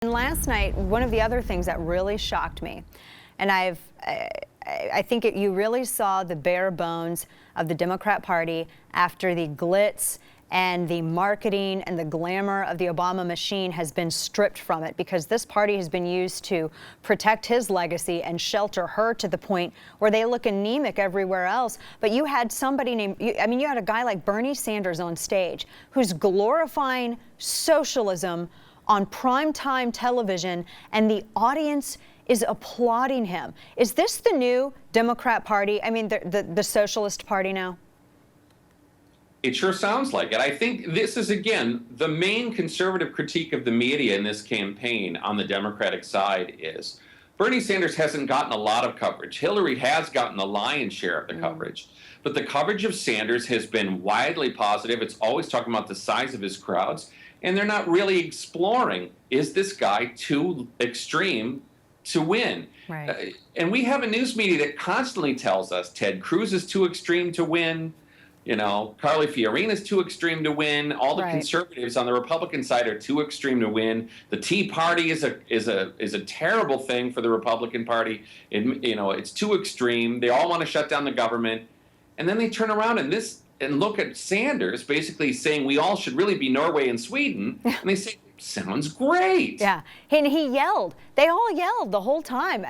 And last night, one of the other things that really shocked me, and I think you really saw the bare bones of the Democrat Party after the glitz and the marketing and the glamour of the Obama machine has been stripped from it, because this party has been used to protect his legacy and shelter her to the point where they look anemic everywhere else. But you had somebody named, you had a guy like Bernie Sanders on stage who's glorifying socialism on primetime television, and the audience is applauding him. Is this the new Democrat Party? The Socialist Party now? It sure sounds like it. I think this is, again, the main conservative critique of the media in this campaign on the Democratic side is Bernie Sanders hasn't gotten a lot of coverage. Hillary has gotten the lion's share of the coverage. But the coverage of Sanders has been widely positive. It's always talking about the size of his crowds. And they're not really exploring, is this guy too extreme to win? Right. And we have a news media that constantly tells us Ted Cruz is too extreme to win. Carly Fiorina is too extreme to win. All the conservatives on the Republican side are too extreme to win. The Tea Party is a terrible thing for the Republican Party. It's too extreme. They all want to shut down the government. And then they turn around and look at Sanders basically saying we all should really be Norway and Sweden. And they say, sounds great. Yeah, and he yelled. They all yelled the whole time.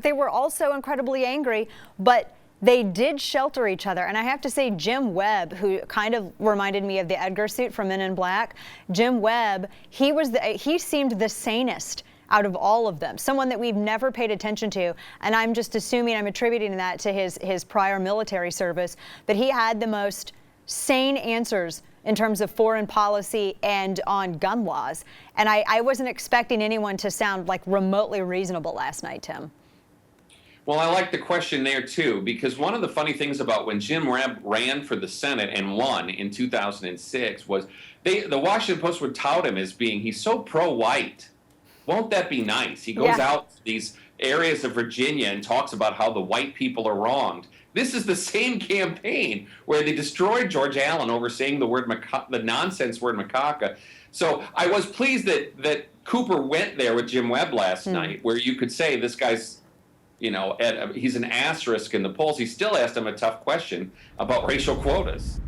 They were all so incredibly angry, but they did shelter each other. And I have to say, Jim Webb, who kind of reminded me of the Edgar suit from Men in Black, Jim Webb, he seemed the sanest out of all of them, someone that we've never paid attention to. And I'm just assuming, I'm attributing that to his prior military service, but he had the most sane answers in terms of foreign policy and on gun laws. And I wasn't expecting anyone to sound like remotely reasonable last night, Tim. Well, I like the question there, too, because one of the funny things about when Jim Webb ran for the Senate and won in 2006 was the Washington Post would tout him as being, he's so pro-white. Won't that be nice? He goes out to these areas of Virginia and talks about how the white people are wronged. This is the same campaign where they destroyed George Allen over saying the nonsense word macaca. So I was pleased that Cooper went there with Jim Webb last night, where you could say this guy's, he's an asterisk in the polls. He still asked him a tough question about racial quotas.